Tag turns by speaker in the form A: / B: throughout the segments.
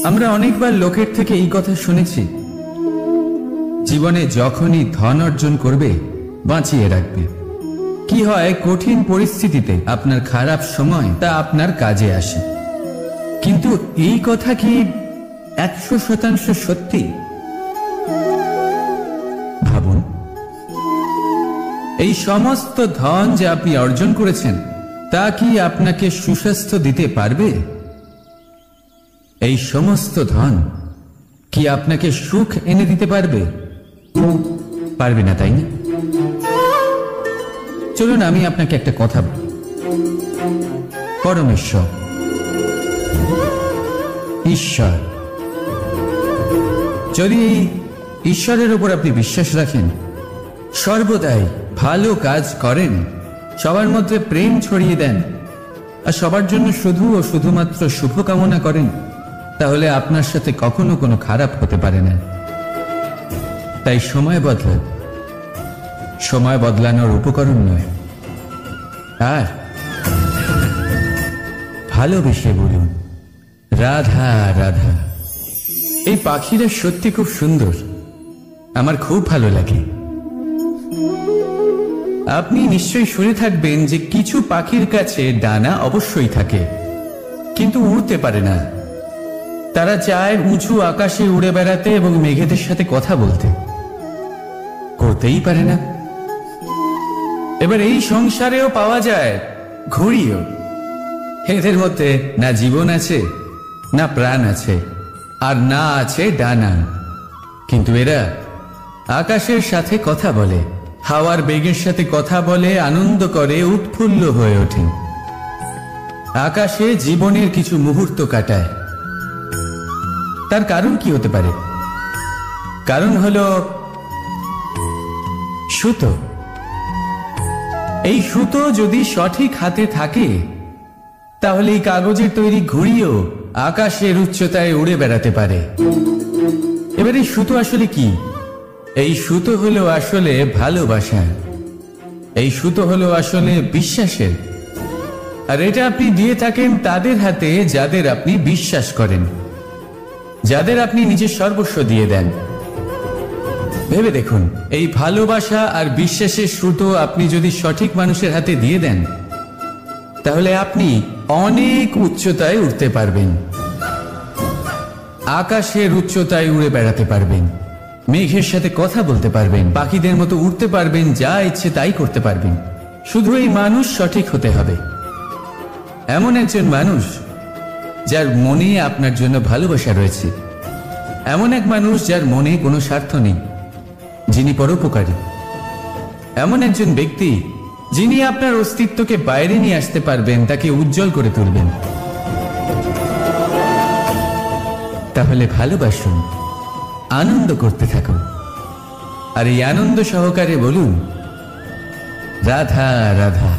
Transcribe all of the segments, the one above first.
A: আমরা অনেকবার লোকের থেকে এই কথা শুনেছি, জীবনে যখনই ধন অর্জন করবে বাঁচিয়ে রাখবে। কি হয়, কঠিন পরিস্থিতিতে আপনার খারাপ সময় তা আপনার কাজে আসে। কিন্তু এই কথা কি 100% সত্যি? ভাবুন, এই সমস্ত ধন যে আপনি অর্জন করেছেন তা কি আপনাকে সুস্বাস্থ্য দিতে পারবে? এই সমস্ত ধন কি আপনাকে সুখ এনে দিতে পারবে? পারবে না, তাই না? চলুন আমি আপনাকে একটা কথা বলি। পরমেশ্বর, ঈশ্বর, যদি ঈশ্বরের উপর আপনি বিশ্বাস রাখেন, সর্বদাই ভালো কাজ করেন, সবার মধ্যে প্রেম ছড়িয়ে দেন আর সবার জন্য শুধু ও শুধুমাত্র শুভকামনা করেন, তাহলে আপনার সাথে কখনো কোনো খারাপ হতে পারে না। তাই সময় বদলান, সময় বদলানোর উপকরণ নয়। আর ভালোবেসে বলুন রাধা রাধা। এই পাখিরা সত্যি খুব সুন্দর, আমার খুব ভালো লাগে। আপনি নিশ্চয়ই শুনে থাকবেন যে কিছু পাখির কাছে ডানা অবশ্যই থাকে, কিন্তু উড়তে পারে না। তারা চায় উঁচু আকাশে উড়ে বেড়াতে এবং মেঘেদের সাথে কথা বলতে, করতেই পারে না। এবার এই সংসারেও পাওয়া যায় ঘুড়িও। এদের মধ্যে না জীবন আছে, না প্রাণ আছে, আর না আছে ডানা, কিন্তু এরা আকাশের সাথে কথা বলে, হাওয়ার বেগের সাথে কথা বলে, আনন্দ করে, উৎফুল্ল হয়ে ওঠে। আকাশে জীবনের কিছু মুহূর্ত কাটায়। তার কারণ কি হতে পারে? কারণ হলো সুতো। এই সুতো যদি সঠিক হাতে থাকে, তাহলে এই কাগজের তৈরি ঘুড়িও আকাশের উচ্চতায় উড়ে বেড়াতে পারে। এবার এই সুতো আসলে কি? এই সুতো হলো আসলে ভালোবাসা, এই সুতো হলো আসলে বিশ্বাসের। আর এটা আপনি দিয়ে থাকেন তাদের হাতে যাদের আপনি বিশ্বাস করেন, যাদের আপনি নিজের সর্বস্ব দিয়ে দেন। ভেবে দেখুন, এই ভালোবাসা আর বিশ্বাসের সুতো আপনি যদি সঠিক মানুষের হাতে দিয়ে দেন, তাহলে আপনি অনেক উচ্চতায় উঠতে পারবেন, আকাশের উচ্চতায় উড়ে বেড়াতে পারবেন, মেঘের সাথে কথা বলতে পারবেন, পাখিদের মতো উড়তে পারবেন, যা ইচ্ছে তাই করতে পারবেন। শুধু এই মানুষ সঠিক হতে হবে, এমন একজন মানুষ যার মনে আপনার জন্য ভালোবাসা রয়েছে, এমন এক মানুষ যার মনে কোনো স্বার্থ নেই, যিনি পরোপকারী, এমন একজন ব্যক্তি যিনি আপনার অস্তিত্বকে বাইরে নিয়ে আসতে পারবেন, তাকে উজ্জ্বল করে তুলবেন। তাহলে ভালোবাসুন, আনন্দ করতে থাকুন, আর এই আনন্দ সহকারে বলুন রাধা রাধা।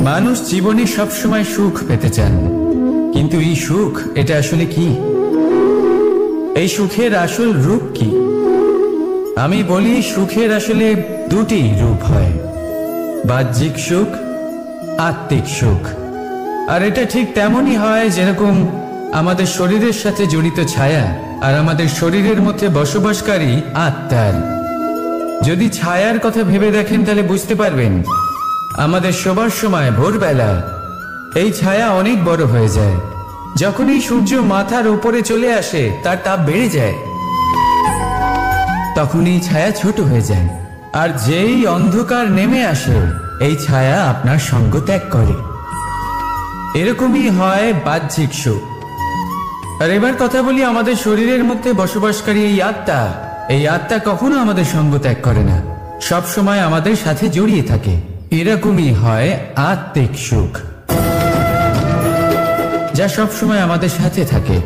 A: মানুষ জীবনে সবসময় সুখ পেতে চান, কিন্তু এই সুখ এটা আসলে কি? এই সুখের আসল রূপ কি? আমি বলি, সুখের আসলে দুটি রূপ হয়, বাহ্যিক সুখ, আত্মিক সুখ। আর এটা ঠিক তেমনই হয় যেরকম আমাদের শরীরের সাথে জড়িত ছায়া আর আমাদের শরীরের মধ্যে বসবাসকারী আত্মার। যদি ছায়ার কথা ভেবে দেখেন, তাহলে বুঝতে পারবেন আমাদের শোবার সময় ভোরবেলা এই ছায়া অনেক বড় হয়ে যায়। যখনই সূর্য মাথার উপরে চলে আসে, তার তাপ বেড়ে যায়, তখন এই ছায়া ছোট হয়ে যায়। আর যেই অন্ধকার নেমে আসে, এই ছায়া আপনার সঙ্গ ত্যাগ করে। এরকমই হয় বাহ্যিক সুখ। আর এবার কথা বলি আমাদের শরীরের মধ্যে বসবাসকারী এই আত্মা। এই আত্মা কখনো আমাদের সঙ্গ ত্যাগ করে না, সব সময় আমাদের সাথে জড়িয়ে থাকে। এরকমই হয় আত্মিক সুখ, যা সব সময় আমাদের সাথে থাকে।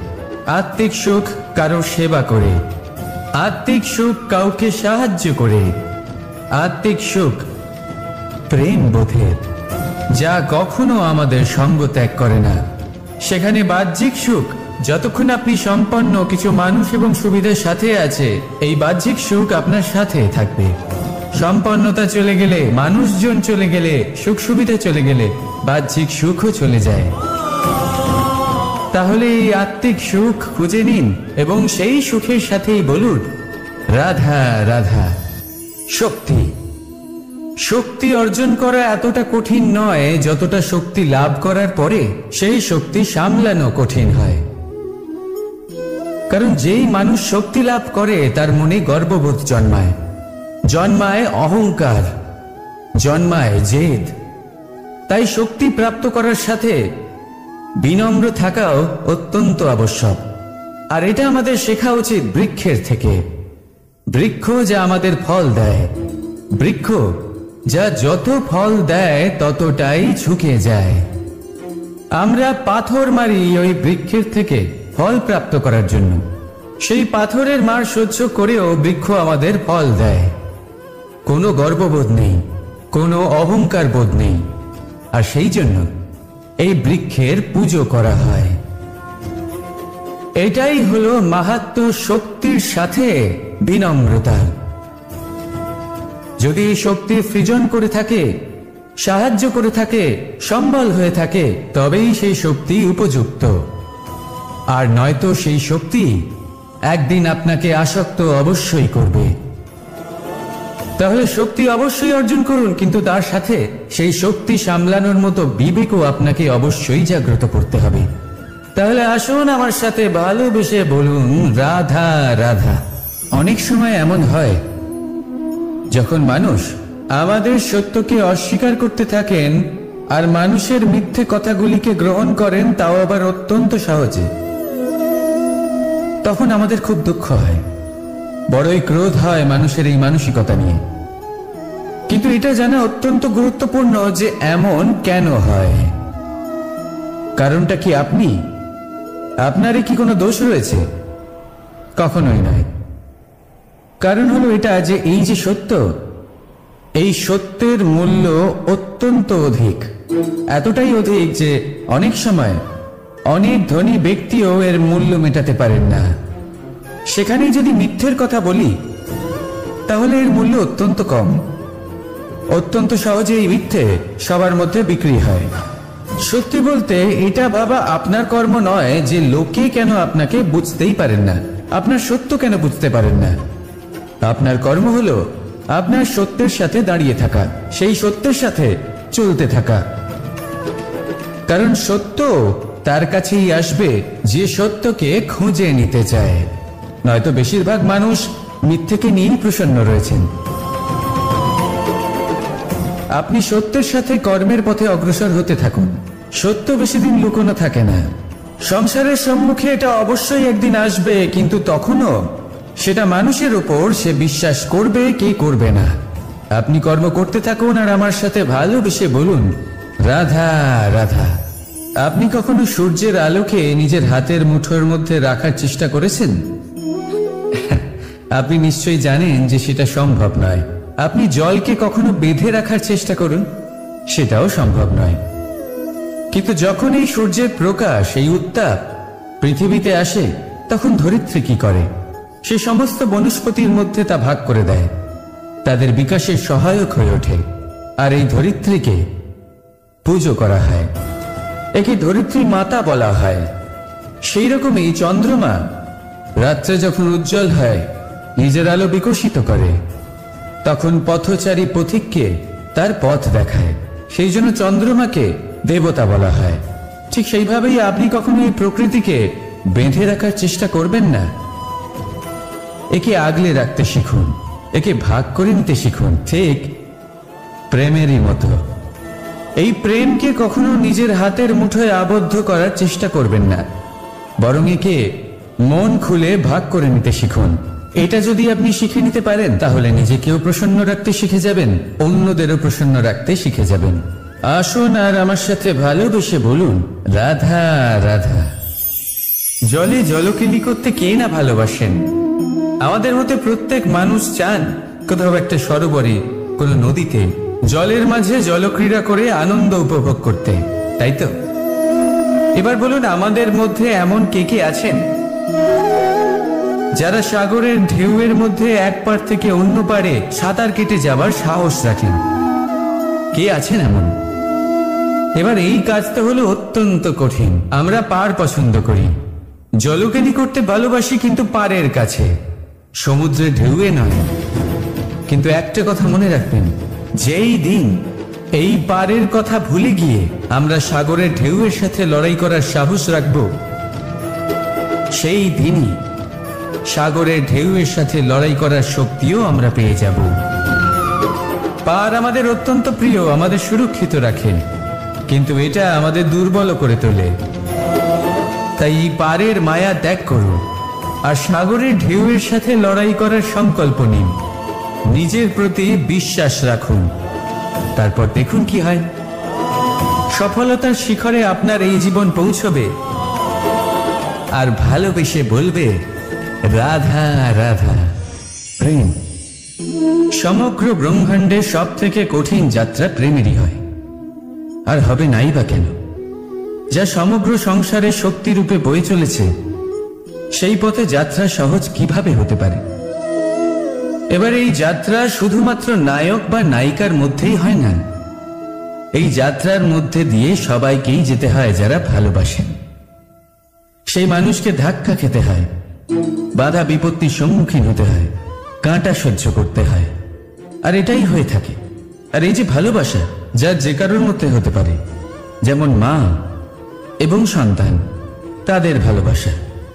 A: আত্মিক সুখ কারো সেবা করে, আত্মিক সুখ কাউকে সাহায্য করে, আত্মিক সুখ প্রেম বোধের, যা কখনো আমাদের সঙ্গ ত্যাগ করে না। সেখানে বাহ্যিক সুখ, যতক্ষণ আপনি সম্পন্ন কিছু মানুষ এবং সুবিধার সাথে আছে, এই বাহ্যিক সুখ আপনার সাথে থাকবে। সম্পন্নতা চলে গেলে, মানুষজন চলে গেলে, সুখ সুবিধা চলে গেলে, বাহ্যিক সুখও চলে যায়। তাহলে এই আত্মিক সুখ খুঁজে নিন এবং সেই সুখের সাথেই বলুন রাধা রাধা। শক্তি শক্তি অর্জন করা এতটা কঠিন নয় যতটা শক্তি লাভ করার পরে সেই শক্তি সামলানো কঠিন হয়। কারণ যেই মানুষ শক্তি লাভ করে তার মনে গর্ববোধ জন্মায়, জন্মায় অহংকার, জন্মায় জেদ। তাই শক্তি প্রাপ্ত করার সাথে বিনম্র থাকাও অত্যন্ত আবশ্যক। আর এটা আমাদের শেখা উচিত বৃক্ষের থেকে। বৃক্ষ যা আমাদের ফল দেয়, বৃক্ষ যা যত ফল দেয় ততটাই ঝুঁকে যায়। আমরা পাথর মারি ওই বৃক্ষের থেকে ফল প্রাপ্ত করার জন্য। সেই পাথরের মার সহ্য করেও বৃক্ষ আমাদের ফল দেয়। কোনো গর্ববোধ নেই, কোনো অহংকার বোধ নেই। আর সেই জন্য এই বৃক্ষের পুজো করা হয়। এটাই হলো মাহাত্ম্য শক্তির সাথে বিনম্রতা। যদি এই শক্তি সৃজন করে থাকে, সাহায্য করে থাকে, সম্বল হয়ে থাকে, তবেই সেই শক্তি উপযুক্ত। আর নয়তো সেই শক্তি একদিন আপনাকে আসক্ত অবশ্যই করবে। তাহলে শক্তি অবশ্যই অর্জন করুন, কিন্তু তার সাথে সেই শক্তি সামলানোর মতো বিবেকও আপনাকে অবশ্যই জাগ্রত করতে হবে। তাহলে আসুন আমার সাথে ভালোবেসে বলুন রাধা রাধা। অনেক সময় এমন হয় যখন মানুষ আমাদের সত্যকে অস্বীকার করতে থাকেন আর মানুষের মিথ্যে কথাগুলিকে গ্রহণ করেন, তাও আবার অত্যন্ত সহজে। তখন আমাদের খুব দুঃখ হয়, বড়ই ক্রোধ হয় মানুষের এই মানসিকতা নিয়ে। কিন্তু এটা জানা অত্যন্ত গুরুত্বপূর্ণ যে এমন কেন হয়। কারণটা কি আপনি? আপনারই কি কোনো দোষ রয়েছে? কখনোই নয়। কারণ হলো এটা যে এই যে সত্য, এই সত্যের মূল্য অত্যন্ত অধিক। এতটাই অধিক যে অনেক সময় অনেক ধনী ব্যক্তিও এর মূল্য মেটাতে পারেন না। সেখানেই যদি মিথ্যের কথা বলি, তাহলে এর মূল্য অত্যন্ত কম। অত্যন্ত সহজে এই মিথ্যে সবার মধ্যে বিক্রি হয়। সত্যি বলতে এটা ভাবা আপনার কর্ম নয় যে লোকে কেন আপনাকে বুঝতেই পারেন না, আপনার সত্য কেন বুঝতে পারেন না। আপনার কর্ম হলো আপনার সত্যের সাথে দাঁড়িয়ে থাকা, সেই সত্যের সাথে চলতে থাকা। কারণ সত্য তার কাছেই আসবে যে সত্যকে খুঁজে নিতে চায়। নয়তো বেশিরভাগ মানুষ মিথ্যেকে নিয়েই প্রসন্ন রয়েছেন। আপনি সত্যের সাথে কর্মের পথে অগ্রসর হতে থাকুন। সত্য বেশি দিন লুকোনো থাকে না। সংসারের সম্মুখে এটা অবশ্যই একদিন আসবে, কিন্তু তখনও সেটা মানুষের উপর সে বিশ্বাস করবে কি করবে না। আপনি কর্ম করতে থাকুন আর আমার সাথে ভালোবেসে বলুন রাধা রাধা। আপনি কখনো সূর্যের আলোকে নিজের হাতের মুঠোর মধ্যে রাখার চেষ্টা করেছেন? আপনি নিশ্চয়ই জানেন যে সেটা সম্ভব নয়। আপনি জলকে কখনো বেঁধে রাখার চেষ্টা করুন, সেটাও সম্ভব নয়। কিন্তু যখন এই সূর্যের প্রকাশ, এই উত্তাপ পৃথিবীতে আসে, তখন ধরিত্রী কি করে? সে সমস্ত বনস্পতির মধ্যে তা ভাগ করে দেয়, তাদের বিকাশের সহায়ক হয়ে ওঠে। আর এই ধরিত্রীকে পুজো করা হয়, একে ধরিত্রী মাতা বলা হয়। সেই রকমই চন্দ্রমা রাত্রে যখন উজ্জ্বল হয়, নিজের আলো বিকশিত করে, তখন পথচারী পথিককে তার পথ দেখায়। সেই জন্য চন্দ্রমাকে দেবতা বলা হয়। ঠিক সেইভাবেই আপনি কখনো এই প্রকৃতিকে বেঁধে রাখার চেষ্টা করবেন না। একে আগলে রাখতে শিখুন, একে ভাগ করে নিতে শিখুন, ঠিক প্রেমেরই মতো। এই প্রেমকে কখনো নিজের হাতের মুঠোয় আবদ্ধ করার চেষ্টা করবেন না, বরং একে মন খুলে ভাগ করে নিতে শিখুন। এটা যদি আপনি শিখে নিতে পারেন, তাহলে নিজেকেও প্রসন্ন রাখতে শিখে যাবেন, অন্যদেরও প্রসন্ন রাখতে শিখে যাবেন। আসুন আর আমার সাথে ভালোবেসে বলুন রাধা রাধা। জলে জলকেলি করতে কে না ভালোবাসেন? আমাদের মধ্যে প্রত্যেক মানুষ চান কোথাও একটা সরোবরে, কোনো নদীতে, জলের মাঝে জলক্রীড়া করে আনন্দ উপভোগ করতে, তাই তো? এবার বলুন, আমাদের মধ্যে এমন কে কে আছেন যারা সাগরের ঢেউয়ের মধ্যে এক পার থেকে অন্য পারে সাঁতার কেটে যাবার সাহস রাখেন? কে আছেন এমন? এবার এই কাজটা হলো অত্যন্ত কঠিন। আমরা পার পছন্দ করি, জলকেলি করতে ভালোবাসি, কিন্তু পারের কাছে, সমুদ্রের ঢেউয়ে নয়। কিন্তু একটা কথা মনে রাখবেন, যেই দিন এই পারের কথা ভুলে গিয়ে আমরা সাগরের ঢেউয়ের সাথে লড়াই করার সাহস রাখব, সেই দিনই সাগরের ঢেউয়ের সাথে লড়াই করার শক্তিও আমরা পেয়ে যাব। পার আমাদের অত্যন্ত প্রিয়, আমাদের সুরক্ষিত রাখে, কিন্তু এটা আমাদের দুর্বল করে তোলে। তাই এই পারের মায়া ত্যাগ করুন আর সাগরের ঢেউয়ের সাথে লড়াই করার সংকল্প নিন। নিজের প্রতি বিশ্বাস রাখুন, তারপর দেখুন কি হয়। সফলতার শিখরে আপনার এই জীবন পৌঁছবে আর ভালোবেসে বলবে, রাধা রাধা। প্রেম সমগ্র ব্রহ্মাণ্ডের সব থেকে কঠিন যাত্রা প্রেমেরই হয়, আর হবে নাই বা কেন? যা সমগ্র সংসারের শক্তি রূপে বয়ে চলেছে, সেই পথে যাত্রা সহজ কিভাবে হতে পারে? এবার এই যাত্রা শুধুমাত্র নায়ক বা নায়িকার মধ্যেই হয় না, এই যাত্রার মধ্যে দিয়ে সবাইকেই যেতে হয় যারা ভালোবাসেন। সেই মানুষকে ধাক্কা খেতে হয়, বাধা বিপত্তির সম্মুখীন হতে হয়, কাঁটা সহ্য করতে হয়, আর এটাই হয়ে থাকে। আর এই যে ভালোবাসা, যা যে কারোর মধ্যে হতে পারে, যেমন মা এবং সন্তান, তাদের ভালোবাসা,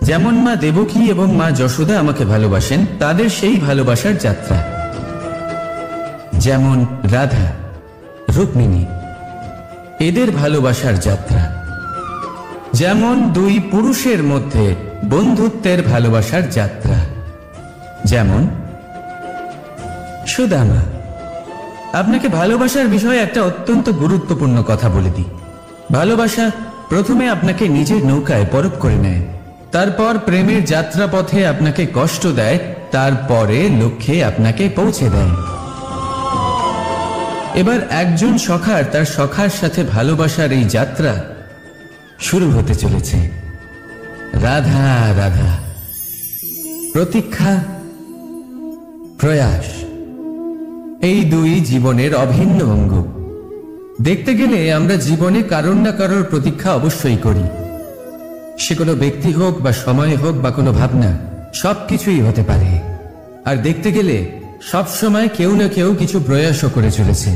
A: যেমন মা দেবকী এবং মা যশোদা আমাকে ভালোবাসেন, তাদের সেই ভালোবাসার যাত্রা। যেমন রাধা, রুক্মিণী, এদের ভালোবাসার যাত্রা। যেমন দুই পুরুষের মধ্যে বন্ধুত্বের ভালোবাসার যাত্রা। যেমন সুদামা। আপনাকে ভালোবাসার বিষয়ে একটা অত্যন্ত গুরুত্বপূর্ণ কথা বলে দিই। ভালোবাসা প্রথমে আপনাকে নিজের নৌকায় পরখ করে নেয়, তারপর প্রেমের যাত্রাপথে আপনাকে কষ্ট দেয়, তারপরে লক্ষ্যে আপনাকে পৌঁছে দেয়। এবার একজন সখার তার সখার সাথে ভালোবাসার এই যাত্রা শুরু হতে চলেছে। রাধা রাধা। প্রতীক্ষা, প্রয়াস, এই দুই জীবনের অভিন্ন অঙ্গ। দেখতে গেলে আমরা জীবনে কারোর না কারোর প্রতীক্ষা অবশ্যই করি। সে কোনো ব্যক্তি হোক বা সময় হোক বা কোনো ভাবনা, সবকিছুই হতে পারে। আর দেখতে গেলে সব সময় কেউ না কেউ কিছু প্রয়াসও করে চলেছে।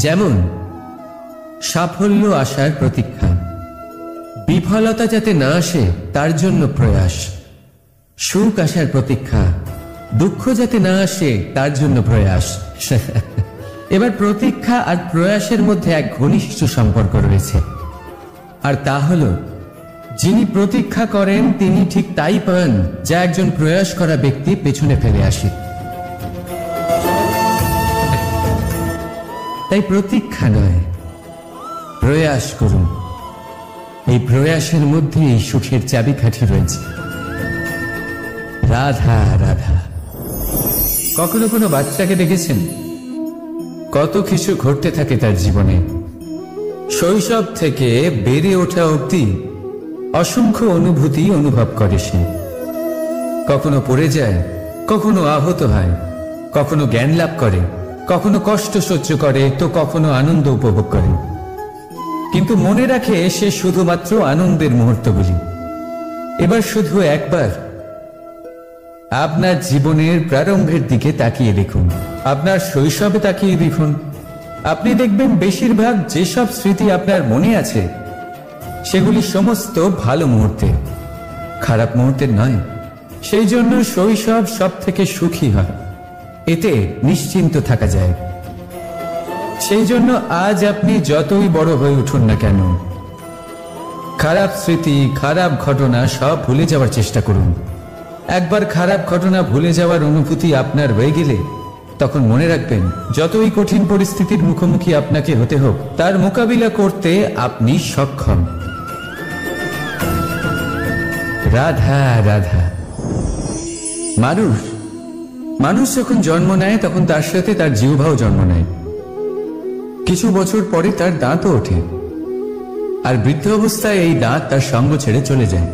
A: যেমন সাফল্য আসার প্রতীক্ষা, বিফলতা যাতে না আসে তার জন্য প্রয়াস, সুখ আসার প্রতীক্ষা, দুঃখ যাতে না আসে তার জন্য প্রয়াস। এবার প্রতীক্ষা আর প্রয়াসের মধ্যে এক ঘনিষ্ঠ সম্পর্ক রয়েছে, আর তা হলো যিনি প্রতীক্ষা করেন তিনি ঠিক তাই পান যা একজন প্রয়াস করা ব্যক্তি পেছনে ফেলে আসে। তাই প্রতীক্ষা নয়, প্রয়াস করুন। এই প্রয়াসের মধ্যে এই সুখের চাবিকাঠি রয়েছে। রাধা রাধা। কখনো কোনো বাচ্চাকে দেখেছেন? কত কিছু ঘটতে থাকে তার জীবনে, শৈশব থেকে বেড়ে ওঠা অবধি অসংখ্য অনুভূতি অনুভব করে সে। কখনো পড়ে যায়, কখনো আহত হয়, কখনো জ্ঞান লাভ করে, কখনো কষ্ট সহ্য করে, তো কখনো আনন্দ উপভোগ করে। কিন্তু মনে রাখে সে শুধুমাত্র আনন্দের মুহূর্তগুলি। এবার শুধু একবার আপনার জীবনের প্রারম্ভের দিকে তাকিয়ে দেখুন, আপনার শৈশবে তাকিয়ে দেখুন। আপনি দেখবেন বেশিরভাগ যেসব স্মৃতি আপনার মনে আছে সেগুলি সমস্ত ভালো মুহূর্তে, খারাপ মুহূর্তের নয়। সেই জন্য শৈশব সব থেকে সুখী হয়, এতে নিশ্চিন্ত থাকা যায়। সেই জন্য আজ আপনি যতই বড় হয়ে উঠুন না কেন, খারাপ স্মৃতি, খারাপ ঘটনা সব ভুলে যাওয়ার চেষ্টা করুন। একবার খারাপ ঘটনা ভুলে যাওয়ার অনুভূতি আপনার হয়ে গেলে তখন মনে রাখবেন, যতই কঠিন পরিস্থিতির মুখোমুখি আপনাকে হতে হোক, তার মোকাবিলা করতে আপনি সক্ষম। রাধা রাধা। মানুষ যখন জন্ম নেয় তখন তার সাথে তার জিহ্বাও জন্ম নেয়। কিছু বছর পরে তার দাঁতও ওঠে, আর বৃদ্ধ অবস্থায় এই দাঁত তার সঙ্গ ছেড়ে চলে যায়।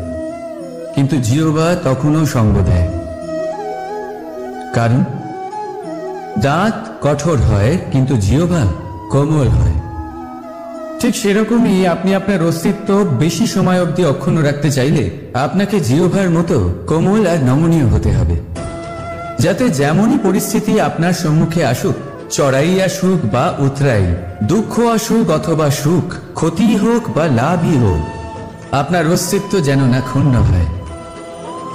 A: কিন্তু জিহ্বা তখনও সঙ্গ দেয়, কারণ দাঁত কঠোর হয় কিন্তু জিহ্বা কোমল হয়। ঠিক সেরকমই আপনি আপনার অস্তিত্ব বেশি সময় অবধি অক্ষুণ্ণ রাখতে চাইলে আপনাকে জিহ্বার মতো কোমল আর নমনীয় হতে হবে, যাতে যেমনই পরিস্থিতি আপনার সম্মুখে আসুক, চড়াই আসুক বা উতরাই, দুঃখ আসুক অথবা সুখ, ক্ষতি হোক বা লাভই হোক, আপনার অস্তিত্ব যেন না ক্ষুণ্ণ হয়।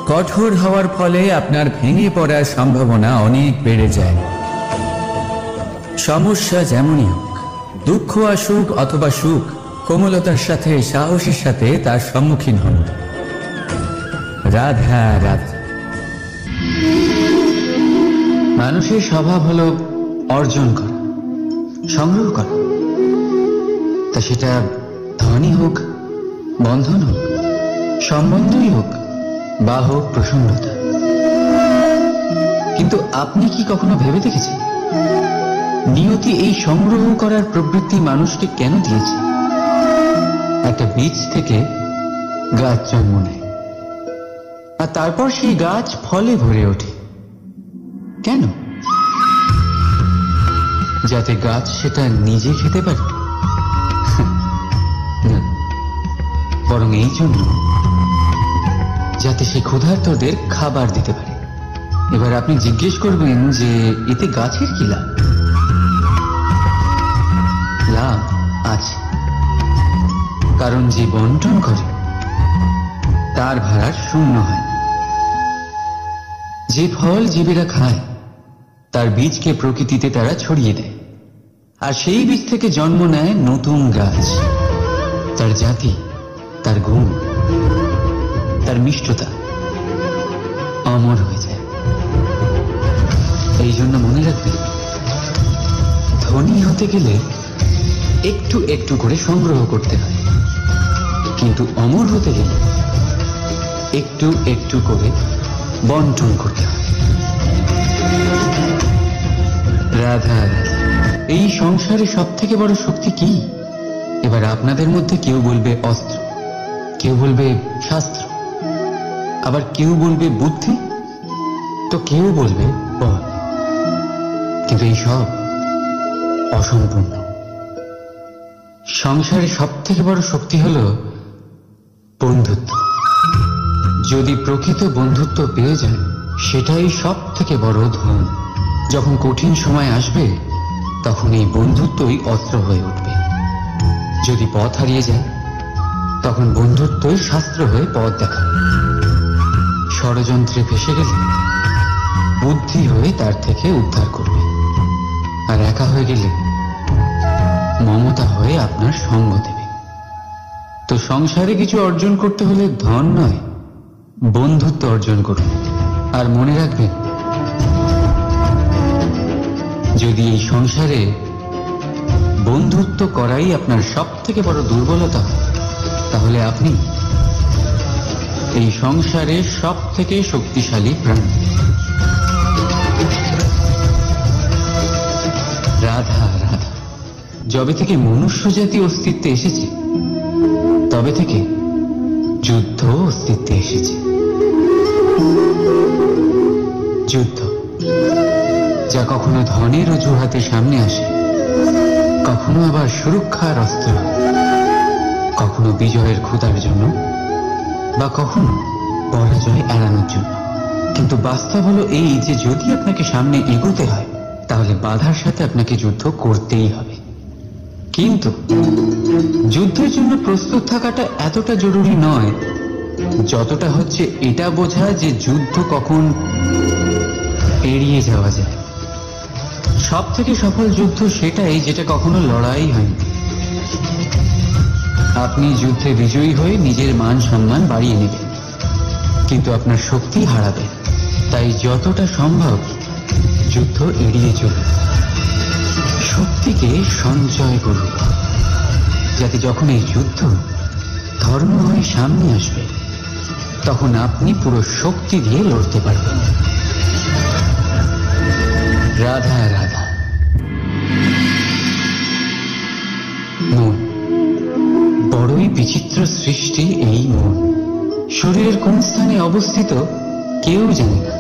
A: কঠোর হওয়ার ফলে আপনার ভেঙে পড়ার সম্ভাবনা অনেক বেড়ে যায়। সমস্যা যেমনই হোক, দুঃখ আসুক অথবা সুখ, কোমলতার সাথে সাহসের সাথে তার সম্মুখীন হন। রাধা রাধা। মানুষের স্বভাব হলো অর্জন করা, সংগ্রহ করা, তা সেটা ধনই হোক, বন্ধন হোক, সম্বন্ধই হোক বা হোক প্রসন্নতা। কিন্তু আপনি কি কখনো ভেবে দেখেছেন নিয়তি এই সংগ্রহ করার প্রবৃত্তি মানুষকে কেন দিয়েছে? একটা বীজ থেকে গাছ জন্ম নেয়, আর তারপর সেই গাছ ফলে ভরে ওঠে। কেন? যাতে গাছ সেটা নিজে খেতে পারে? না, বরং এই জন্য যাতে সে ক্ষুধার্তদের খাবার দিতে পারে। এবার আপনি জিজ্ঞেস করবেন যে এতে গাছের কি লাভ? লাভ আছে, কারণ যে বন্টন করে তার ভাড়া শূন্য হয়। যে ফল জীবেরা খায় তার বীজকে প্রকৃতিতে তারা ছড়িয়ে দেয়, আর সেই বীজ থেকে জন্ম নেয় নতুন গাছ। তার জাতি, তার গুণ, তার মিষ্টতা অমর হয়ে যায়। এই জন্য মনে রাখবেন, ধনী হতে গেলে একটু একটু করে সংগ্রহ করতে হয়, কিন্তু অমর হতে গেলে একটু একটু করে বন্টন করতে হয়। রাধা রাধা। এই সংসারে সব থেকে বড় শক্তি কি? এবার আপনাদের মধ্যে কেউ বলবে অস্ত্র, কেউ বলবে শাস্ত্র, আবার কেউ বলবে বুদ্ধি, তো কেউ বলবে বল। কিন্তু এই সব অসম্পূর্ণ। সংসারে সব থেকে বড় শক্তি হল বন্ধুত্ব। যদি প্রকৃত বন্ধুত্ব পেয়ে যায়, সেটাই সব থেকে বড় ধন। যখন কঠিন সময় আসবে, তখন এই বন্ধুত্বই অস্ত্র হয়ে উঠবে। যদি পথ হারিয়ে যায়, তখন বন্ধুত্বই শাস্ত্র হয়ে পথ দেখাবে। ষড়যন্ত্রে ফেসে গেলে বুদ্ধি হয়ে তার থেকে উদ্ধার করবে, আর একা হয়ে গেলে মমতা হয়ে আপনার সঙ্গ দেবে। তো সংসারে কিছু অর্জন করতে হলে ধন নয়, বন্ধুত্ব অর্জন করুন। আর মনে রাখবেন, যদি এই সংসারে বন্ধুত্ব করাই আপনার সব থেকে বড় দুর্বলতা, তাহলে আপনি এই সংসারের সব থেকে শক্তিশালী প্রাণী। রাধা রাধা। যবে থেকে মনুষ্য জাতি অস্তিত্বে এসেছে, তবে থেকে যুদ্ধ অস্তিত্বে এসেছে। যুদ্ধ, যা কখনো ধনের অজুহাতে সামনে আসে, কখনো আবার সুরক্ষার অস্ত্র, কখনো বিজয়ের ক্ষুধার জন্য, বা কখনো পরাজয় এড়ানোর জন্য। কিন্তু বাস্তব হলো এই যে যদি আপনাকে সামনে এগোতে হয়, তাহলে বাধার সাথে আপনাকে যুদ্ধ করতেই হবে। কিন্তু যুদ্ধের জন্য প্রস্তুত থাকাটা এতটা জরুরি নয়, যতটা হচ্ছে এটা বোঝা যে যুদ্ধ কখন এড়িয়ে যাওয়া যায়। সব থেকে সফল যুদ্ধ সেটাই যেটা কখনো লড়াই হয়নি। আপনি যুদ্ধে বিজয়ী হয়ে নিজের মান সম্মান বাড়িয়ে নেবেন, কিন্তু আপনার শক্তি হারাবেন। তাই যতটা সম্ভব যুদ্ধ এড়িয়ে চলুন, শক্তিকে সঞ্চয় করুন, যাতে যখন এই যুদ্ধ ধর্ম হয়ে সামনে আসবে, তখন আপনি পুরো শক্তি দিয়ে লড়তে পারবেন। রাধা রাধা। মন বড়ই বিচিত্র সৃষ্টি। এই মন শরীরের কোন স্থানে অবস্থিত কেউ জানে না,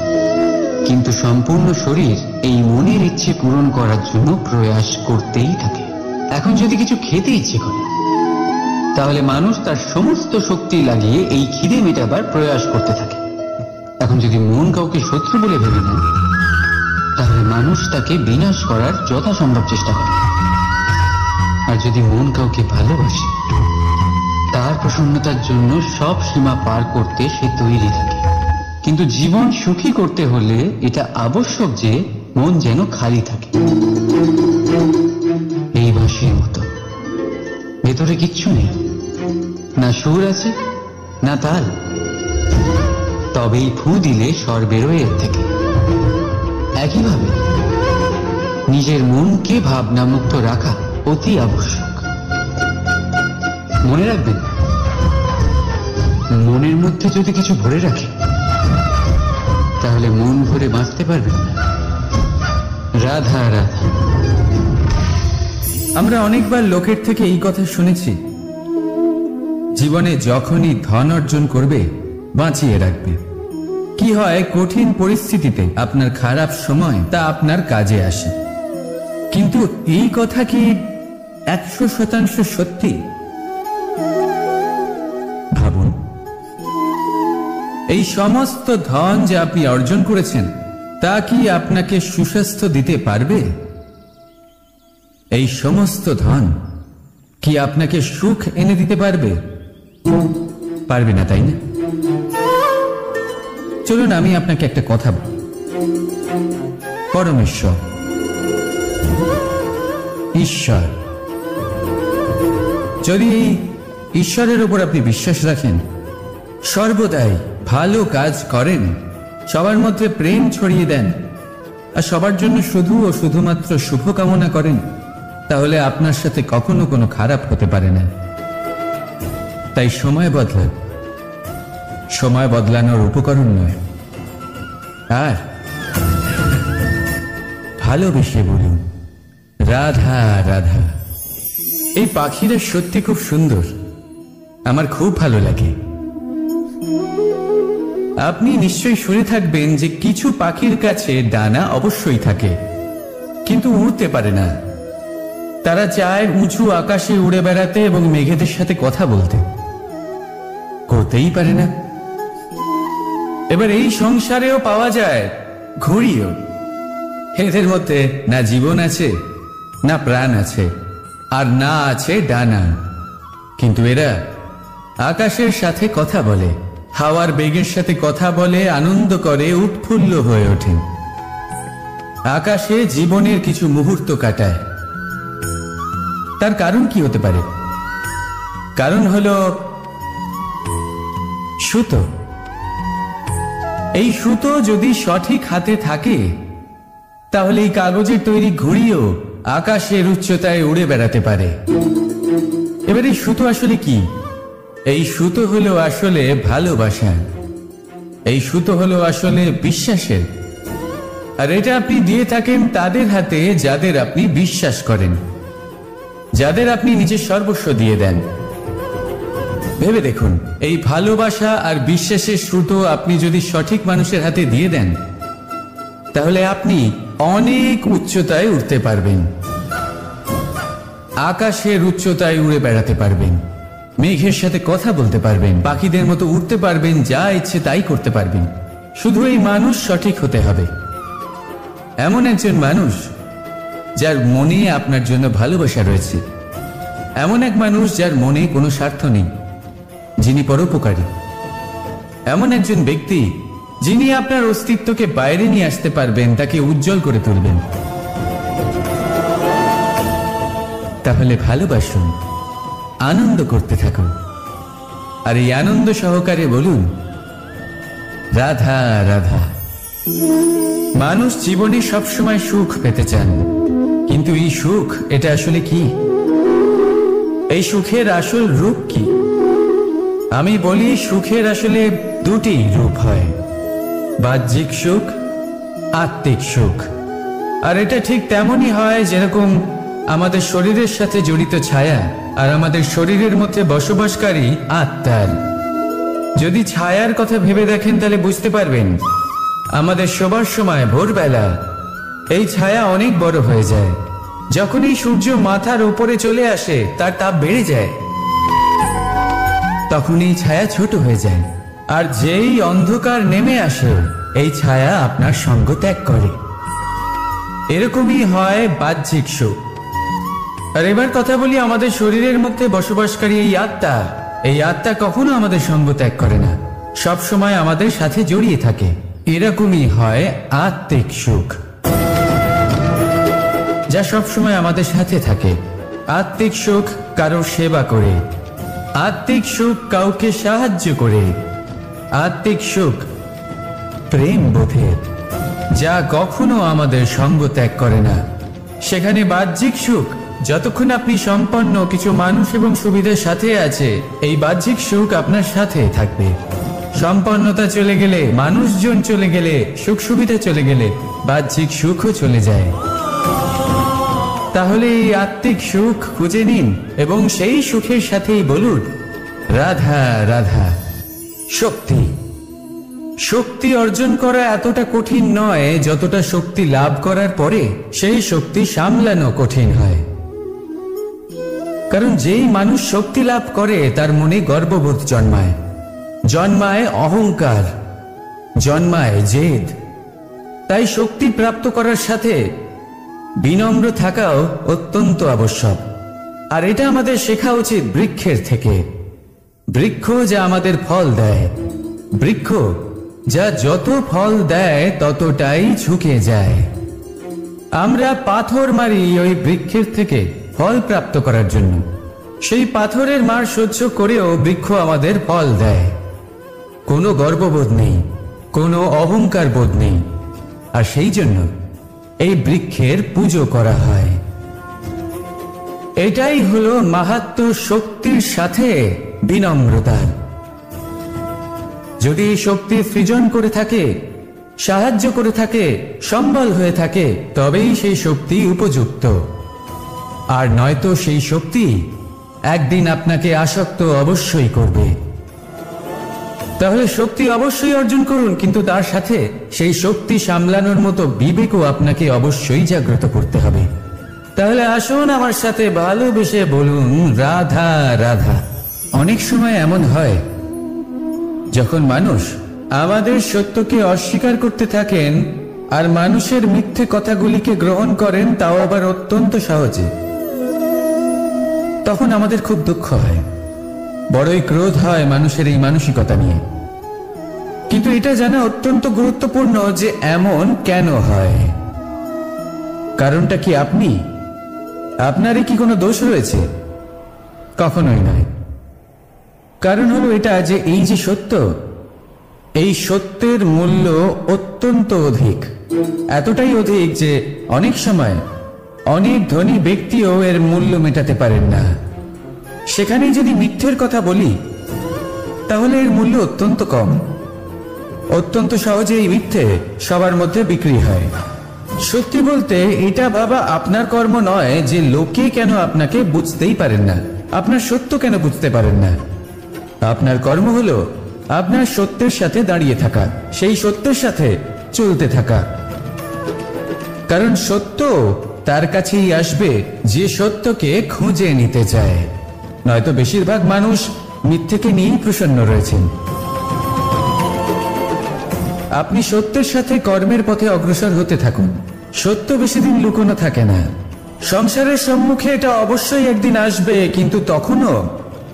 A: কিন্তু সম্পূর্ণ শরীর এই মনের ইচ্ছে পূরণ করার জন্য প্রয়াস করতেই থাকে।
B: এখন যদি কিছু খেতে ইচ্ছে করে, তাহলে মানুষ তার সমস্ত শক্তি লাগিয়ে এই খিদে মেটাবার প্রয়াস করতে থাকে। এখন যদি মন কাউকে শত্রু বলে ভেবে নেয়, তাহলে মানুষ তাকে বিনাশ করার যথাসম্ভব চেষ্টা করে। আর যদি মন কাউকে ভালোবাসে, তার প্রসন্নতার জন্য সব সীমা পার করতে সে তৈরি থাকে। কিন্তু জীবন সুখী করতে হলে এটা আবশ্যক যে মন যেন খালি থাকে, এই বাঁশির মতো। ভেতরে কিচ্ছু নেই, না সুর আছে না তাল, তবেই ফু দিলে স্বর বেরোয় এর থেকে। একইভাবে নিজের মনকে ভাবনামুক্ত রাখা অতি আবশ্যক। মনে রাখবেন, মনের মধ্যে যদি কিছু ভরে রাখে, তাহলে মন ভরে বাঁচতে পারবেন না। রাধা রাধা।
A: আমরা অনেকবার লোকের থেকে এই কথা শুনেছি, জীবনে যখনই ধন অর্জন করবে বাঁচিয়ে রাখবে। কি হয়, কঠিন পরিস্থিতিতে আপনার খারাপ সময় তা আপনার কাজে আসে। কিন্তু এই কথা কি 100% সত্যি? ভাবুন, এই সমস্ত ধন যে আপনি অর্জন করেছেন তা কি আপনাকে সুস্বাস্থ্য দিতে পারবে? এই সমস্ত ধন কি আপনাকে সুখ এনে দিতে পারবে? পারবে না, তাই না? চলুন আমি আপনাকে একটা কথা বলি। পরমেশ্বর, ঈশ্বর, যদি এই ঈশ্বরের উপর আপনি বিশ্বাস রাখেন, সর্বদাই ভালো কাজ করেন, সবার মধ্যে প্রেম ছড়িয়ে দেন, আর সবার জন্য শুধু ও শুধুমাত্র শুভকামনা করেন, তাহলে আপনার সাথে কখনো কোনো খারাপ হতে পারে না। তাই সময় বদলান, সময় বদলানোর উপকরণ নয়। আর ভালোবেসে বলুন রাধা রাধা। এই পাখিরা সত্যি খুব সুন্দর, আমার খুব ভালো লাগে। আপনি নিশ্চয়ই শুনে থাকবেন যে কিছু পাখির কাছে ডানা অবশ্যই থাকে, কিন্তু উড়তে পারে না। তারা চায় উঁচু আকাশে উড়ে বেড়াতে এবং মেঘেদের সাথে কথা বলতে, করতেই পারে না। এবার এই সংসারেও পাওয়া যায় ঘুড়িও। এদের মধ্যে না জীবন আছে, না প্রাণ আছে, আর না আছে ডানা। কিন্তু এরা আকাশের সাথে কথা বলে, হাওয়ার বেগের সাথে কথা বলে, আনন্দ করে, উৎফুল্ল হয়ে ওঠে। আকাশে জীবনের কিছু মুহূর্ত কাটায়। তার কারণ কি হতে পারে? কারণ হলো সুতো। এই সুতো যদি সঠিক হাতে থাকে, তাহলে এই কাগজের তৈরি ঘুড়িও আকাশের উচ্চতায় উড়ে বেড়াতে পারে। এবার এই সুতো আসলে কি? এই সুতো হলো আসলে ভালোবাসা। এই সুতো হলো আসলে বিশ্বাসের। আর এটা আপনি দিয়ে থাকেন তাদের হাতে যাদের আপনি বিশ্বাস করেন, যাদের আপনি নিজের সর্বস্ব দিয়ে দেন। ভেবে দেখুন, এই ভালোবাসা আর বিশ্বাসের সুতো আপনি যদি সঠিক মানুষের হাতে দিয়ে দেন, তাহলে আপনি অনেক উচ্চতায় উঠতে পারবেন, আকাশের উচ্চতায় উড়ে বেড়াতে পারবেন, মেঘের সাথে কথা বলতে পারবেন, পাখিদের মতো উঠতে পারবেন, যা ইচ্ছে তাই করতে পারবেন। শুধু এই মানুষ সঠিক হতে হবে, এমন একজন মানুষ যার মনে আপনার জন্য ভালোবাসা রয়েছে, এমন এক মানুষ যার মনে কোনো স্বার্থ নেই, যিনি পরোপকারী, এমন একজন ব্যক্তি যিনি আপনার অস্তিত্বকে বাইরে নিয়ে আসতে পারবেন, তাকে উজ্জ্বল করে তুলবেন। তাহলে ভালোবাসুন, আনন্দ করতে থাকুন, আর এই আনন্দ সহকারে বলুন রাধা রাধা। মানুষ জীবনে সবসময় সুখ পেতে চান, কিন্তু এই সুখ এটা আসলে কি? এই সুখের আসল রূপ কি? আমি বলি, সুখের আসলে দুটি রূপ হয়, বাহ্যিক সুখ, আত্মিক সুখ। আর এটা ঠিক তেমনই হয় যেরকম আমাদের শরীরের সাথে জড়িত ছায়া আর আমাদের শরীরের মধ্যে বসবাসকারী আত্মার। যদি ছায়ার কথা ভেবে দেখেন, তাহলে বুঝতে পারবেন আমাদের শোবার সময় ভোরবেলা এই ছায়া অনেক বড় হয়ে যায়, যখনই সূর্য মাথার উপরে চলে আসে তার তাপ বেড়ে যায়, তখন এই ছায়া ছোট হয়ে যায়। আর যেই অন্ধকার নেমে আসে এই ছায়া আপনার সঙ্গ ত্যাগ করে। এরকমই হয় বাহ্যিক সুখ। আর এবার কথা বলি আমাদের শরীরের মধ্যে বসবাসকারী এই আত্মা। এই আত্মা কখনো আমাদের সঙ্গ ত্যাগ করে না, সব সময় আমাদের সাথে জড়িয়ে থাকে। এরকমই হয় আত্মিক সুখ, যা সব সময় আমাদের সাথে থাকে। আত্মিক সুখ কারো সেবা করে, আত্মিক সুখ কাউকে সাহায্য করে, আত্মিক সুখ প্রেম বোধে, যা কখনো আমাদের সঙ্গ ত্যাগ করে না। সেখানে বাহ্যিক সুখ, যতক্ষণ আপনি সম্পন্ন কিছু মানুষ এবং সুবিধার সাথে আছে, এই বাহ্যিক সুখ আপনার সাথে থাকবে। সম্পন্নতা চলে গেলে, মানুষজন চলে গেলে, সুখ সুবিধা চলে গেলে বাহ্যিক সুখও চলে যায়। তাহলে এই আত্মিক সুখ খুঁজে নিন এবং সেই সুখের সাথেই বলুন রাধা রাধা। শক্তি, শক্তি অর্জন করা এতটা কঠিন নয় যতটা শক্তি লাভ করার পরে সেই শক্তি সামলানো কঠিন হয়। কারণ যেই মানুষ শক্তি লাভ করে তার মনে গর্ববোধ জন্মায়, জন্মায় অহংকার, জন্মায় জেদ। তাই শক্তি প্রাপ্ত করার সাথে বিনম্র থাকাও অত্যন্ত আবশ্যক। আর এটা আমাদের শেখা উচিত বৃক্ষের থেকে। বৃক্ষ যা আমাদের ফল দেয়, বৃক্ষ যা যত ফল দেয় ততটাই ঝুঁকে যায়। আমরা পাথর মারি ওই বৃক্ষের থেকে ফল প্রাপ্ত করার জন্য। সেই পাথরের মার সহ্য করেও বৃক্ষ আমাদের ফল দেয়। কোনো গর্ববোধ নেই, কোনো অহংকার বোধ নেই। আর সেই জন্য এই বৃক্ষের পুজো করা হয়। এটাই হলো মাহাত্ম্য শক্তির সাথে বিনম্রতার। যদি এই শক্তি সৃজন করে থাকে, সাহায্য করে থাকে, সম্বল হয়ে থাকে, তবেই সেই শক্তি উপযুক্ত। আর নয়তো সেই শক্তি একদিন আপনাকে আসক্ত অবশ্যই করবে। তাহলে শক্তি অবশ্যই অর্জন করুন, কিন্তু তার সাথে সেই শক্তি সামলানোর মতো বিবেকও আপনাকে অবশ্যই জাগ্রত করতে হবে। তাহলে আসুন আমার সাথে ভালোবেসে বলুন রাধা রাধা। অনেক সময় এমন হয় যখন মানুষ আমাদের সত্যকে অস্বীকার করতে থাকেন আর মানুষের মিথ্যে কথাগুলিকে গ্রহণ করেন, তাও আবার অত্যন্ত সহজে। তখন আমাদের খুব দুঃখ হয়, বড়ই ক্রোধ হয় মানুষের এই মানসিকতা নিয়ে। কিন্তু এটা জানা অত্যন্ত গুরুত্বপূর্ণ যে এমন কেন হয়। কারণটা কি আপনি? আপনারই কি কোনো দোষ রয়েছে? কখনোই নয়। কারণ হলো এটা যে এই যে সত্য, এই সত্যের মূল্য অত্যন্ত অধিক। এতটাই অধিক যে অনেক সময় অনেক ধনী ব্যক্তিও এর মূল্য মেটাতে পারেন না। সেখানে যদি মিথ্যের কথা বলি তাহলে এর মূল্য অত্যন্ত কম। অত্যন্ত সহজে এই মিথ্যে সবার মধ্যে বিক্রি হয়। সত্যি বলতে এটা ভাবা আপনার কর্ম নয় যে লোকে কেন আপনাকে বুঝতেই পারেন না, আপনার সত্য কেন বুঝতে পারেন না। আপনার কর্ম হলো আপনার সত্যের সাথে দাঁড়িয়ে থাকা, সেই সত্যের সাথে চলতে থাকা। কারণ সত্য তার কাছেই আসবে যে সত্যকে খুঁজে নিতে চায়। নয়তো বেশিরভাগ মানুষ মিথ্যেকে নিয়েই প্রসন্ন রয়েছেন। আপনি সত্যের সাথে কর্মের পথে অগ্রসর হতে থাকুন। সত্য বেশি দিন লুকোনো থাকে না। সংসারের সম্মুখে এটা অবশ্যই একদিন আসবে, কিন্তু তখনও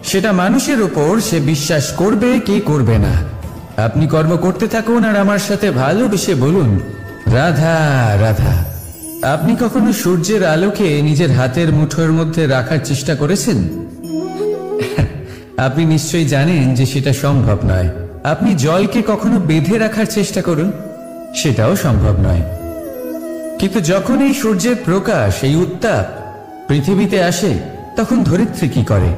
A: সেটা মানুষের উপর সে বিশ্বাস করবে কি করবে না। আপনি কর্ম করতে থাকুন আর আমার সাথে ভালোবেসে বলুন রাধা রাধা। আপনি কখনো সূর্যের আলোকে নিজের হাতের মুঠোর মধ্যে রাখার চেষ্টা করেছেন? আপনি নিশ্চয়ই জানেন যে সেটা সম্ভব নয়। আপনি জলকে কখনো বেঁধে রাখার চেষ্টা করুন, সেটাও সম্ভব নয়। কিন্তু যখন এই সূর্যের প্রকাশ, এই উত্তাপ পৃথিবীতে আসে, তখন ধরিত্রী কি করে?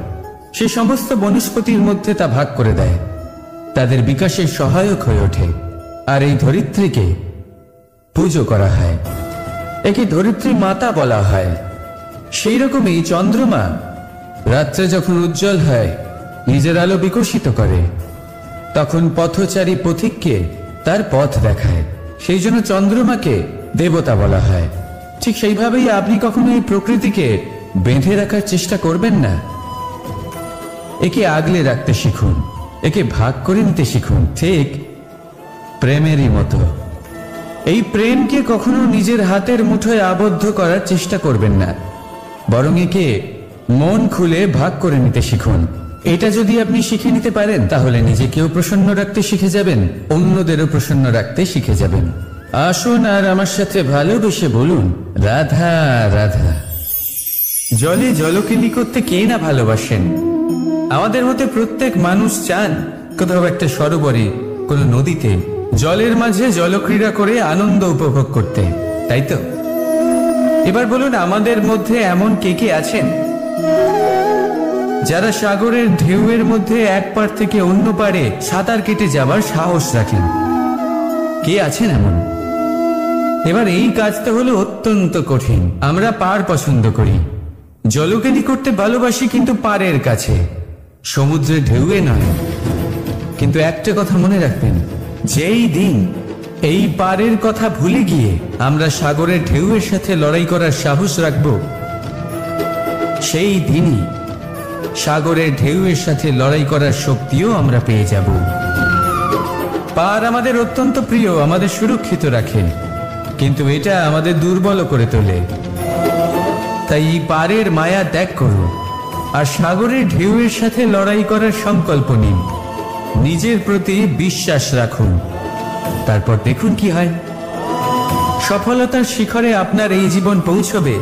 A: সে সমস্ত বনস্পতির মধ্যে তা ভাগ করে দেয়, তাদের বিকাশের সহায়ক হয়ে ওঠে। আর এই ধরিত্রীকে পুজো করা হয়, একে ধরিত্রী মাতা বলা হয়। সেই রকমই চন্দ্রমা রাত্রে যখন উজ্জ্বল হয়, নিজের আলো বিকশিত করে, তখন পথচারী পথিককে তার পথ দেখায়। সেই জন্য চন্দ্রমাকে দেবতা বলা হয়। ঠিক সেইভাবেই আপনি কখনো এই প্রকৃতিকে বেঁধে রাখার চেষ্টা করবেন না। একে আগলে রাখতে শিখুন, একে ভাগ করে নিতে শিখুন, ঠিক প্রেমেরই মতো। এই প্রেমকে কখনো নিজের হাতের মুঠোয় আবদ্ধ করার চেষ্টা করবেন না, বরং একে মন খুলে ভাগ করে নিতে শিখুন। এটা যদি আপনি শিখে নিতে পারেন, তাহলে নিজেকেও প্রসন্ন রাখতে শিখে যাবেন, অন্যদেরও প্রসন্ন রাখতে শিখে যাবেন। আসুন আর আমার সাথে ভালোবেসে বলুন, রাধা রাধা। জলে জলকেলি করতে কে না ভালোবাসেন? আমাদের মধ্যে প্রত্যেক মানুষ চান কোথাও একটা সরোবরে, কোনো নদীতে, জলের মাঝে জলক্রীড়া করে আনন্দ উপভোগ করতে, তাই তো? এবার বলুন, আমাদের মধ্যে এমন কে কে আছেন যারা সাগরের ঢেউয়ের মধ্যে এক পার থেকে অন্য পারে সাঁতার কেটে যাবার সাহস রাখেন? কে আছেন এমন? এবার এই কাজটা হলো অত্যন্ত কঠিন। আমরা পার পছন্দ করি, জলকেলি করতে ভালোবাসি, কিন্তু পারের কাছে, সমুদ্রের ঢেউয়ে নয়। কিন্তু একটা কথা মনে রাখবেন, যেই দিন এই পারের কথা ভুলে গিয়ে আমরা সাগরের ঢেউয়ের সাথে লড়াই করার সাহস রাখব, সেই দিনই সাগরের ঢেউয়ের সাথে লড়াই করার শক্তিও আমরা পেয়ে যাব। পার আমাদের অত্যন্ত প্রিয়, আমাদের সুরক্ষিত রাখে, কিন্তু এটা আমাদের দুর্বল করে তোলে। তাই এই পারের মায়া ত্যাগ করুন আর সাগরের ঢেউয়ের সাথে লড়াই করার সংকল্প নিন। নিজের প্রতি বিশ্বাস রাখুন, তারপর দেখুন কি হয়। সফলতার শিখরে আপনার এই জীবন পৌঁছবে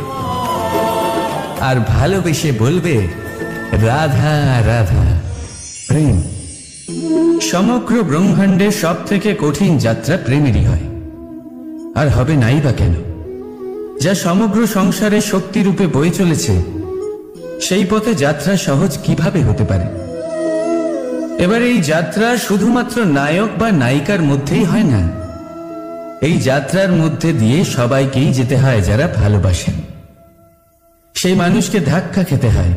A: আর ভালোবেসে বলবে, রাধা রাধা। প্রেম সমগ্র ব্রহ্মাণ্ডের সব থেকে কঠিন যাত্রা প্রেমেরই হয়, আর হবে নাই বা কেন? যা সমগ্র সংসারে শক্তি রূপে বয়ে চলেছে, সেই পথে যাত্রা সহজ কিভাবে হতে পারে? এবার এই যাত্রা শুধুমাত্র নায়ক বা নায়িকার মধ্যেই হয় না, এই যাত্রার মধ্যে দিয়ে সবাইকেই যেতে হয় যারা ভালোবাসেন। সেই মানুষকে ধাক্কা খেতে হয়,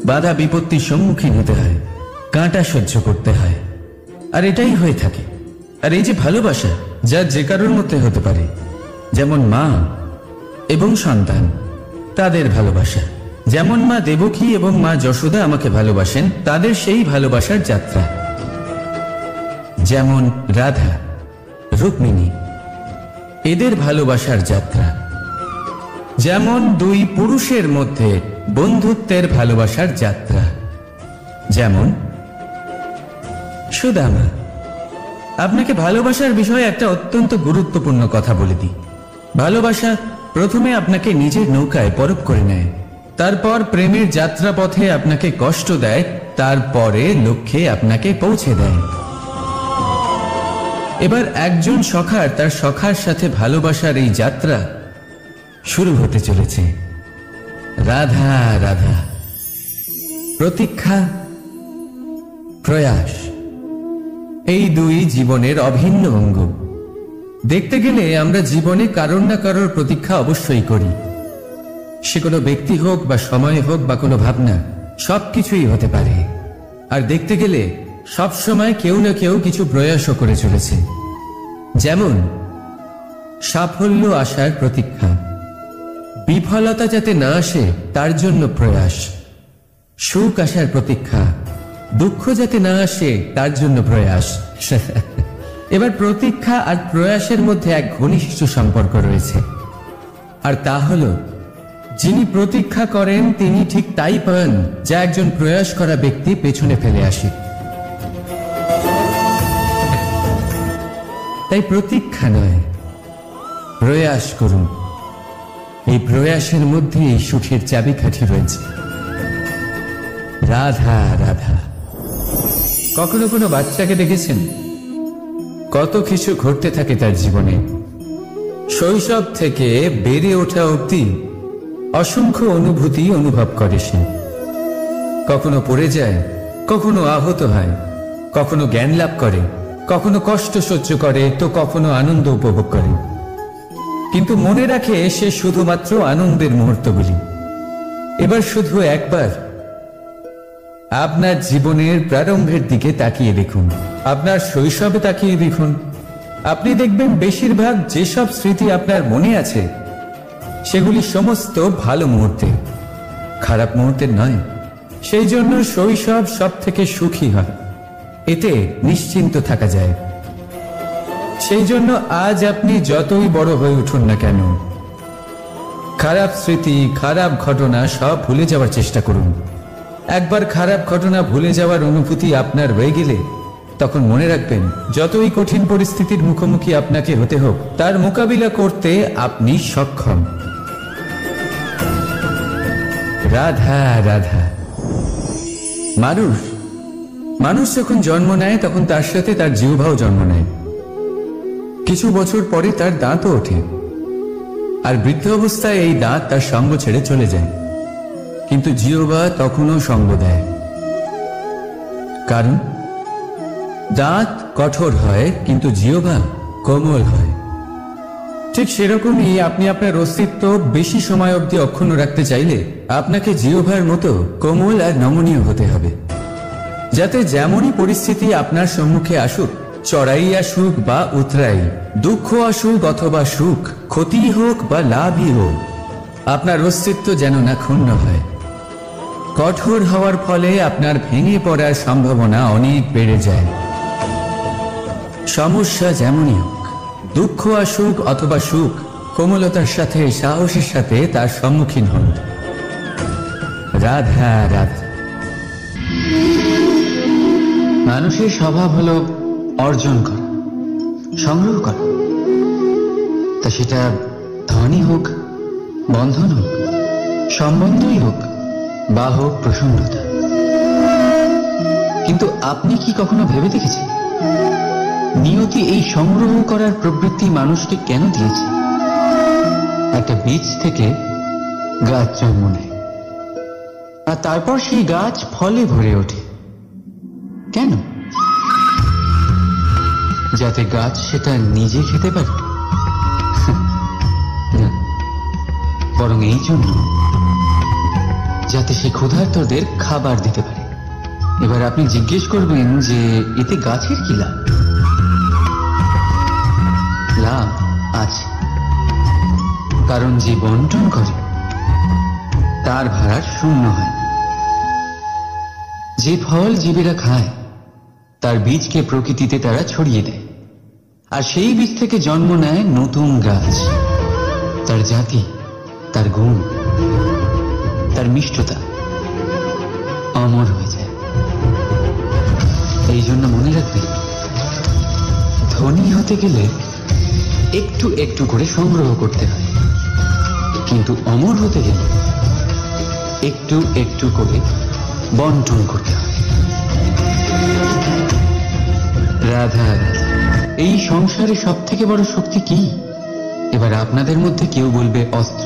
A: বাধা বিপত্তির সম্মুখীন হতে হয়, কাঁটা সহ্য করতে হয়, আর এটাই হয়ে থাকে। আর এই যে ভালোবাসা, যা যে কারোর মধ্যে হতে পারে, যেমন মা এবং সন্তান, তাদের ভালোবাসা, যেমন মা দেবকী এবং মা যশোদা আমাকে ভালোবাসেন, তাদের সেই ভালোবাসার যাত্রা। যেমন রাধা, রুক্মিণী, এদের ভালোবাসার যাত্রা। যেমন দুই পুরুষের মধ্যে বন্ধুত্বের ভালোবাসার যাত্রা। যেমন সুদামা। আপনাকে ভালোবাসার বিষয়ে একটা অত্যন্ত গুরুত্বপূর্ণ কথা বলে দিই। ভালোবাসা প্রথমে আপনাকে নিজের নৌকায় পরখ করে নেয়, তারপর প্রেমের যাত্রা পথে আপনাকে কষ্ট দেয়, তারপরে লক্ষ্যে আপনাকে পৌঁছে দেয়। এবার একজন সখার তার সখার সাথে ভালোবাসার এই যাত্রা শুরু হতে চলেছে। রাধা রাধা। প্রতীক্ষা, প্রয়াস, এই দুই জীবনের অভিন্ন অঙ্গ। দেখতে গেলে আমরা জীবনে কারোর না কারোর প্রতীক্ষা অবশ্যই করি। সে কোনো ব্যক্তি হোক বা সময় হোক বা কোনো ভাবনা, সবকিছুই হতে পারে। আর দেখতে গেলে সব সময় কেউ না কেউ কিছু প্রয়াসও করে চলেছে। যেমন সাফল্য আসার প্রতীক্ষা, বিফলতা যাতে না আসে তার জন্য প্রয়াস, সুখ আসার প্রতীক্ষা, দুঃখ যাতে না আসে তার জন্য প্রয়াস। এবার প্রতীক্ষা আর প্রয়াসের মধ্যে এক ঘনিষ্ঠ সম্পর্ক রয়েছে, আর তা হলো যিনি প্রতীক্ষা করেন তিনি ঠিক তাই পান যা একজন প্রয়াস করা ব্যক্তি পেছনে ফেলে আসে। তাই প্রতীক্ষা নয়, প্রয়াস করুন। এই প্রয়াসের মধ্যে সুখের চাবিকাঠি রয়েছে। রাধা রাধা। কখনো কোনো বাচ্চাকে দেখেছেন? কত কিছু ঘটতে থাকে তার জীবনে, শৈশব থেকে বেড়ে ওঠা অবধি অসংখ্য অনুভূতি অনুভব করে সে। কখনো পড়ে যায়, কখনো আহত হয়, কখনো জ্ঞান লাভ করে, কখনো কষ্ট সহ্য করে, তো কখনো আনন্দ উপভোগ করে। কিন্তু মনে রাখে সে শুধুমাত্র আনন্দের মুহূর্তগুলি। এবার শুধু একবার আপনার জীবনের প্রারম্ভের দিকে তাকিয়ে দেখুন, আপনার শৈশবে তাকিয়ে দেখুন। আপনি দেখবেন বেশিরভাগ যেসব স্মৃতি আপনার মনে আছে, সেগুলি সমস্ত ভালো মুহূর্তে, খারাপ মুহূর্তের নয়। সেই জন্য শৈশব সব থেকে সুখী হয়, এতে নিশ্চিন্ত থাকা যায়। সেই জন্য আজ আপনি যতই বড় হয়ে উঠুন না কেন, খারাপ স্মৃতি, খারাপ ঘটনা সব ভুলে যাওয়ার চেষ্টা করুন। একবার খারাপ ঘটনা ভুলে যাওয়ার অনুভূতি আপনার হয়ে গেলে তখন মনে রাখবেন, যতই কঠিন পরিস্থিতির মুখোমুখি আপনাকে হতে হোক, তার মোকাবিলা করতে আপনি সক্ষম। রাধা রাধা। মানুষ যখন জন্ম নেয় তখন তার সাথে তার জিহ্বাও জন্ম নেয়। কিছু বছর পরে তার দাঁতও ওঠে, আর বৃদ্ধ অবস্থায় এই দাঁত তার সঙ্গ ছেড়ে চলে যায়। কিন্তু জিহ্বা তখনও সঙ্গ দেয়, কারণ দাঁত কঠোর হয় কিন্তু জিহ্বা কোমল হয়। ঠিক সেরকমই আপনি আপনার অস্তিত্ব বেশি সময় অবধি অক্ষুণ্ণ রাখতে চাইলে আপনাকে জিহ্বার মতো কোমল আর নমনীয় হতে হবে, যাতে যেমনই পরিস্থিতি আপনার সম্মুখে আসুক, চড়াই আসুক বা উতরাই, দুঃখ আসুক অথবা সুখ, ক্ষতি হোক বা লাভই হোক, আপনার অস্তিত্ব যেন না ক্ষুণ্ণ হয়। কঠোর হওয়ার ফলে আপনার ভেঙে পড়ার সম্ভাবনা অনেক বেড়ে যায়। সমস্যা যেমনই হোক, দুঃখ আসুক অথবা সুখ, কোমলতার সাথে, সাহসের সাথে তার সম্মুখীন হন। রাধা রাধা।
B: মানুষের স্বভাব হলো অর্জন করা, সংগ্রহ করা, তা সেটা ধনই হোক, বন্ধন হোক, সম্বন্ধই হোক বা হোক প্রসন্নতা। কিন্তু আপনি কি কখনো ভেবে দেখেছেন নিয়তি এই সংগ্রহ করার প্রবৃত্তি মানুষকে কেন দিয়েছে? একটা বীজ থেকে গাছ জন্ম নেয়, আর তারপর সেই গাছ ফলে ভরে ওঠে। কেন? যাতে গাছ সেটা নিজে খেতে পারে? না, বরং এই জন্য যাতে সে ক্ষুধার্তদের খাবার দিতে পারে। এবার আপনি জিজ্ঞেস করবেন যে এতে গাছের কি লাভ? লাভ আছে, কারণ যে বন্টন করে তার ভাড়া শূন্য হয়। যে ফল জীবেরা খায় তার বীজকে প্রকৃতিতে তারা ছড়িয়ে দেয়, আর সেই বীজ থেকে জন্ম নেয় নতুন গাছ। তার জাতি, তার গুণ, তার মিষ্টতা অমর হয়ে যায়। এই জন্য মনে রাখবেন, ধনী হতে গেলে একটু একটু করে সংগ্রহ করতে হয়, কিন্তু অমর হতে গেলে একটু একটু করে বন্টন করতে হয়। রাধা রাধা। এই সংসারে সব থেকে বড় শক্তি কি? এবার আপনাদের মধ্যে কেউ বলবে অস্ত্র,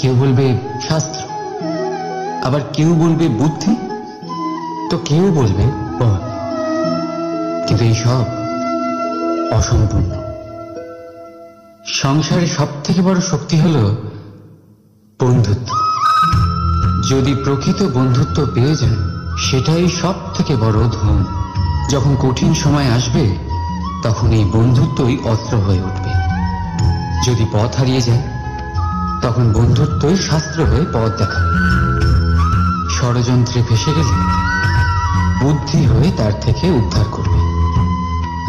B: কেউ বলবে শাস্ত্র, আবার কেউ বলবে বুদ্ধি, তো কেউ বলবে বল। কিন্তু এই সব অসম্পূর্ণ। সংসারে সব থেকে বড় শক্তি হলো বন্ধুত্ব। যদি প্রকৃত বন্ধুত্ব পেয়ে যায়, সেটাই সব থেকে বড় ধন। যখন কঠিন সময় আসবে, তখন এই বন্ধুত্বই অস্ত্র হয়ে উঠবে। যদি পথ হারিয়ে যায়, তখন বন্ধুত্বই শাস্ত্র হয়ে পথ দেখাবে। ষড়যন্ত্রে ফেসে গেলে বুদ্ধি হয়ে তার থেকে উদ্ধার করবে,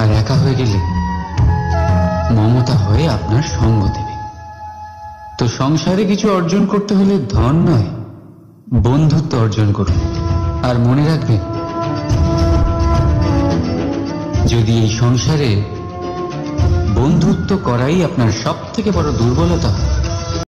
B: আর একা হয়ে গেলে মমতা হয়ে আপনার সঙ্গ দেবে। তো সংসারে কিছু অর্জন করতে হলে ধন নয়, বন্ধুত্ব অর্জন করুন। আর মনে রাখবেন, যদি এই সংসারে বন্ধুত্ব করাই আপনার সব থেকে বড় দুর্বলতা হয়,